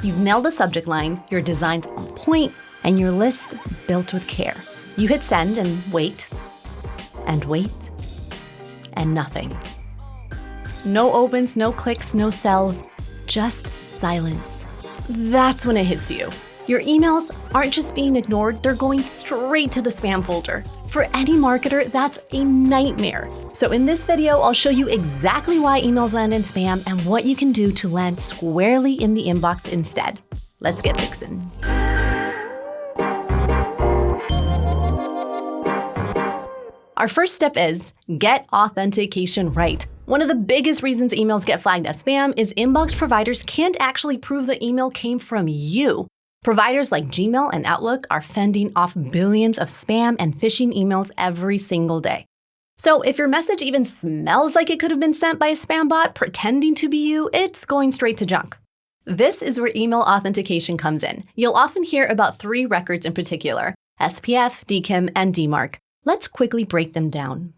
You've nailed the subject line, your design's on point, and your list built with care. You hit send and wait, and nothing. No opens, no clicks, no sells, just silence. That's when it hits you. Your emails aren't just being ignored, they're going straight to the spam folder. For any marketer, that's a nightmare. So in this video, I'll show you exactly why emails land in spam and what you can do to land squarely in the inbox instead. Let's get fixin'. Our first step is get authentication right. One of the biggest reasons emails get flagged as spam is inbox providers can't actually prove the email came from you. Providers like Gmail and Outlook are fending off billions of spam and phishing emails every single day. So if your message even smells like it could have been sent by a spam bot pretending to be you, it's going straight to junk. This is where email authentication comes in. You'll often hear about 3 records in particular: SPF, DKIM, and DMARC. Let's quickly break them down.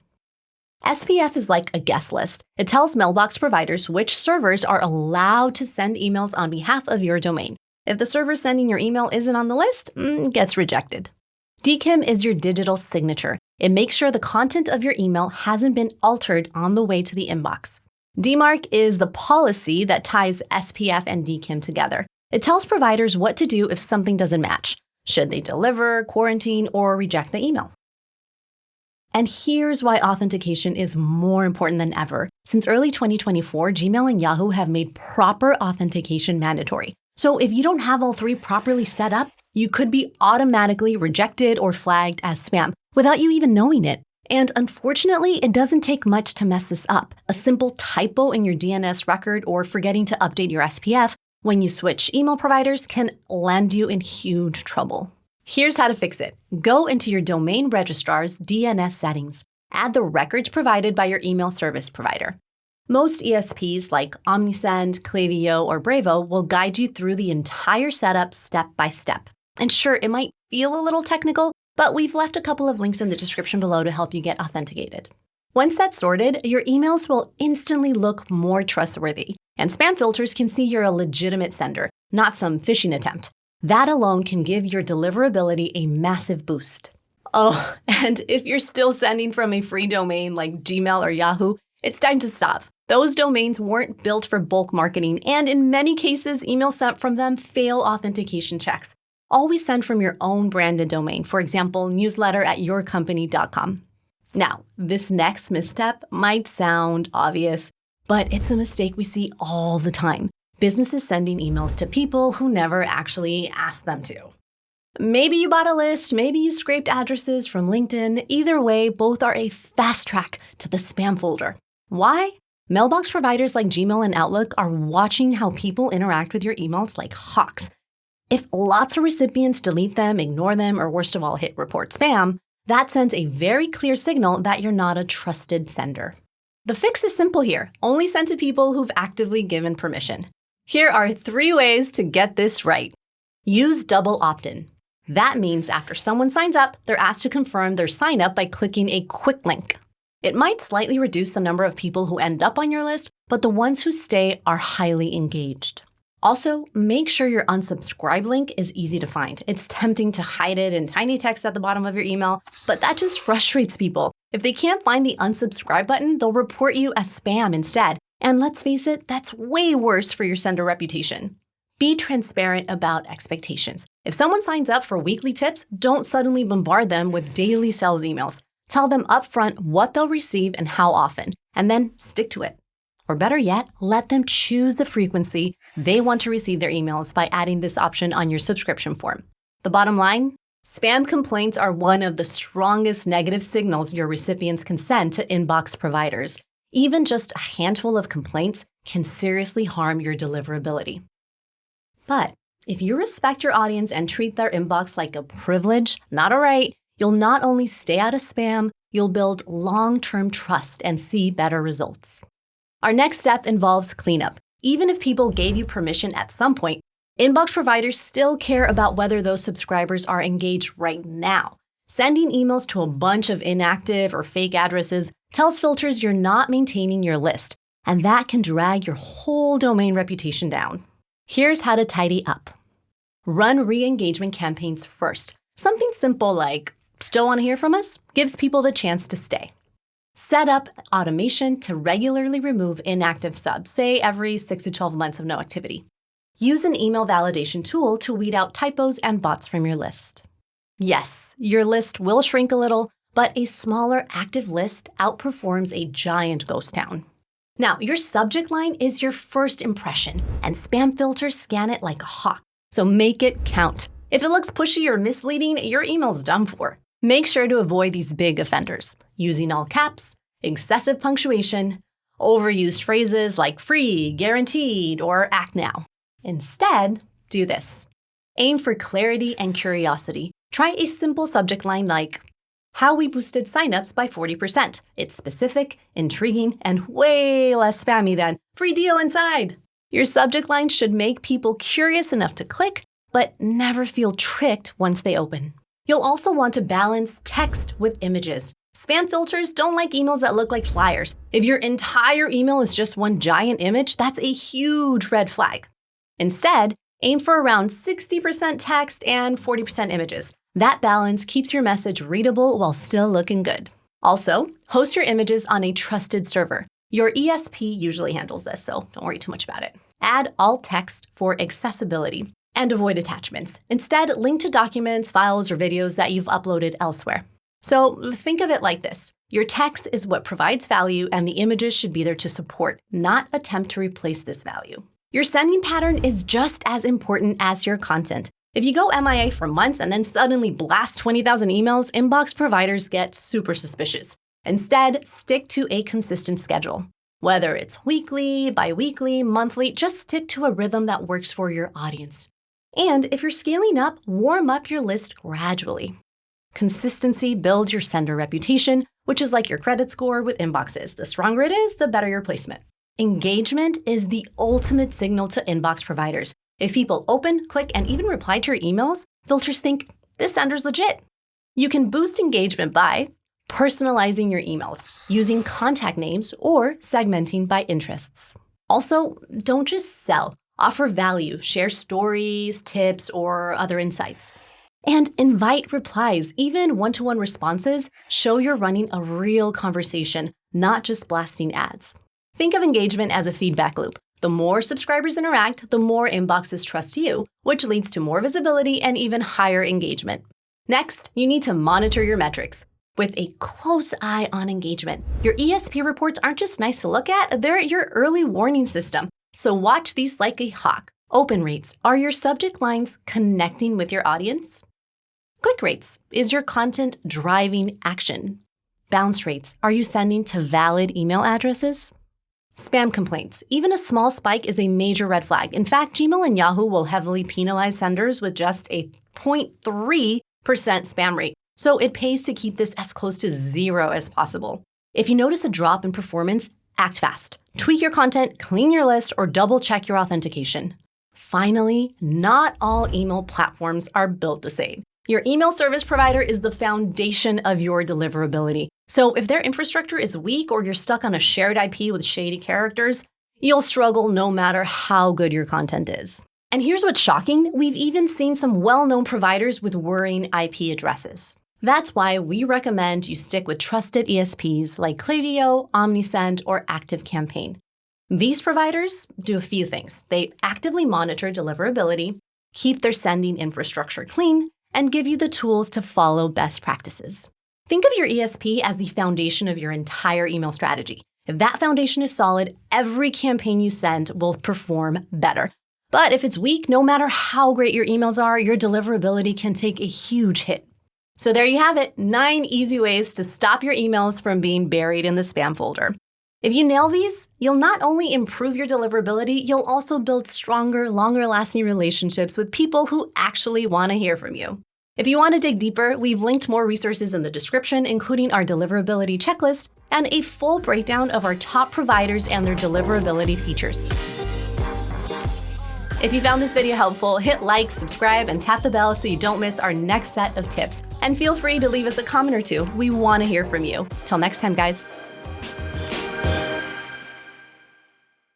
SPF is like a guest list. It tells mailbox providers which servers are allowed to send emails on behalf of your domain. If the server sending your email isn't on the list, it gets rejected. DKIM is your digital signature. It makes sure the content of your email hasn't been altered on the way to the inbox. DMARC is the policy that ties SPF and DKIM together. It tells providers what to do if something doesn't match. Should they deliver, quarantine, or reject the email? And here's why authentication is more important than ever. Since early 2024, Gmail and Yahoo have made proper authentication mandatory. So if you don't have all 3 properly set up, you could be automatically rejected or flagged as spam without you even knowing it. And unfortunately, it doesn't take much to mess this up. A simple typo in your DNS record or forgetting to update your SPF when you switch email providers can land you in huge trouble. Here's how to fix it. Go into your domain registrar's DNS settings. Add the records provided by your email service provider. Most ESPs like Omnisend, Klaviyo, or Bravo will guide you through the entire setup step by step. And sure, it might feel a little technical, but we've left a couple of links in the description below to help you get authenticated. Once that's sorted, your emails will instantly look more trustworthy, and spam filters can see you're a legitimate sender, not some phishing attempt. That alone can give your deliverability a massive boost. Oh, and if you're still sending from a free domain like Gmail or Yahoo, it's time to stop. Those domains weren't built for bulk marketing, and in many cases, emails sent from them fail authentication checks. Always send from your own branded domain, for example, newsletter@yourcompany.com. Now, this next misstep might sound obvious, but it's a mistake we see all the time. Businesses sending emails to people who never actually asked them to. Maybe you bought a list, maybe you scraped addresses from LinkedIn. Either way, both are a fast track to the spam folder. Why? Mailbox providers like Gmail and Outlook are watching how people interact with your emails like hawks. If lots of recipients delete them, ignore them, or worst of all, hit report spam, that sends a very clear signal that you're not a trusted sender. The fix is simple here. Only send to people who've actively given permission. Here are 3 ways to get this right. Use double opt-in. That means after someone signs up, they're asked to confirm their sign up by clicking a quick link. It might slightly reduce the number of people who end up on your list, but the ones who stay are highly engaged. Also, make sure your unsubscribe link is easy to find. It's tempting to hide it in tiny text at the bottom of your email, but that just frustrates people. If they can't find the unsubscribe button, they'll report you as spam instead. And let's face it, that's way worse for your sender reputation. Be transparent about expectations. If someone signs up for weekly tips, don't suddenly bombard them with daily sales emails. Tell them upfront what they'll receive and how often, and then stick to it. Or better yet, let them choose the frequency they want to receive their emails by adding this option on your subscription form. The bottom line? Spam complaints are one of the strongest negative signals your recipients can send to inbox providers. Even just a handful of complaints can seriously harm your deliverability. But if you respect your audience and treat their inbox like a privilege, not a right, you'll not only stay out of spam, you'll build long-term trust and see better results. Our next step involves cleanup. Even if people gave you permission at some point, inbox providers still care about whether those subscribers are engaged right now. Sending emails to a bunch of inactive or fake addresses tells filters you're not maintaining your list, and that can drag your whole domain reputation down. Here's how to tidy up. Run re-engagement campaigns first. Something simple like, "Still want to hear from us?" gives people the chance to stay. Set up automation to regularly remove inactive subs, say every 6 to 12 months of no activity. Use an email validation tool to weed out typos and bots from your list. Yes, your list will shrink a little, but a smaller active list outperforms a giant ghost town. Now, your subject line is your first impression, and spam filters scan it like a hawk, so make it count. If it looks pushy or misleading, your email's done for. Make sure to avoid these big offenders, using all caps, excessive punctuation, overused phrases like free, guaranteed, or act now. Instead, do this. Aim for clarity and curiosity. Try a simple subject line like, "How we boosted signups by 40%. It's specific, intriguing, and way less spammy than free deal inside." Your subject line should make people curious enough to click, but never feel tricked once they open. You'll also want to balance text with images. Spam filters don't like emails that look like flyers. If your entire email is just one giant image, that's a huge red flag. Instead, aim for around 60% text and 40% images. That balance keeps your message readable while still looking good. Also, host your images on a trusted server. Your ESP usually handles this, so don't worry too much about it. Add alt text for accessibility and avoid attachments. Instead, link to documents, files, or videos that you've uploaded elsewhere. So think of it like this. Your text is what provides value, and the images should be there to support, not attempt to replace this value. Your sending pattern is just as important as your content. If you go MIA for months and then suddenly blast 20,000 emails, inbox providers get super suspicious. Instead, stick to a consistent schedule. Whether it's weekly, bi-weekly, monthly, just stick to a rhythm that works for your audience. And if you're scaling up, warm up your list gradually. Consistency builds your sender reputation, which is like your credit score with inboxes. The stronger it is, the better your placement. Engagement is the ultimate signal to inbox providers. If people open, click, and even reply to your emails, filters think, this sender's legit. You can boost engagement by personalizing your emails, using contact names, or segmenting by interests. Also, don't just sell. Offer value, share stories, tips, or other insights. And invite replies. Even one-to-one responses show you're running a real conversation, not just blasting ads. Think of engagement as a feedback loop. The more subscribers interact, the more inboxes trust you, which leads to more visibility and even higher engagement. Next, you need to monitor your metrics with a close eye on engagement. Your ESP reports aren't just nice to look at, they're your early warning system. So watch these like a hawk. Open rates. Are your subject lines connecting with your audience? Click rates. Is your content driving action? Bounce rates. Are you sending to valid email addresses? Spam complaints. Even a small spike is a major red flag. In fact, Gmail and Yahoo will heavily penalize senders with just a 0.3% spam rate. So it pays to keep this as close to zero as possible. If you notice a drop in performance, act fast. Tweak your content, clean your list, or double check your authentication. Finally, not all email platforms are built the same. Your email service provider is the foundation of your deliverability. So if their infrastructure is weak or you're stuck on a shared IP with shady characters, you'll struggle no matter how good your content is. And here's what's shocking. We've even seen some well-known providers with worrying IP addresses. That's why we recommend you stick with trusted ESPs like Klaviyo, Omnisend, or ActiveCampaign. These providers do a few things. They actively monitor deliverability, keep their sending infrastructure clean, and give you the tools to follow best practices. Think of your ESP as the foundation of your entire email strategy. If that foundation is solid, every campaign you send will perform better. But if it's weak, no matter how great your emails are, your deliverability can take a huge hit. So there you have it, 9 easy ways to stop your emails from being buried in the spam folder. If you nail these, you'll not only improve your deliverability, you'll also build stronger, longer-lasting relationships with people who actually want to hear from you. If you want to dig deeper, we've linked more resources in the description, including our deliverability checklist and a full breakdown of our top providers and their deliverability features. If you found this video helpful, hit like, subscribe, and tap the bell so you don't miss our next set of tips. And feel free to leave us a comment or two. We want to hear from you. Till next time, guys.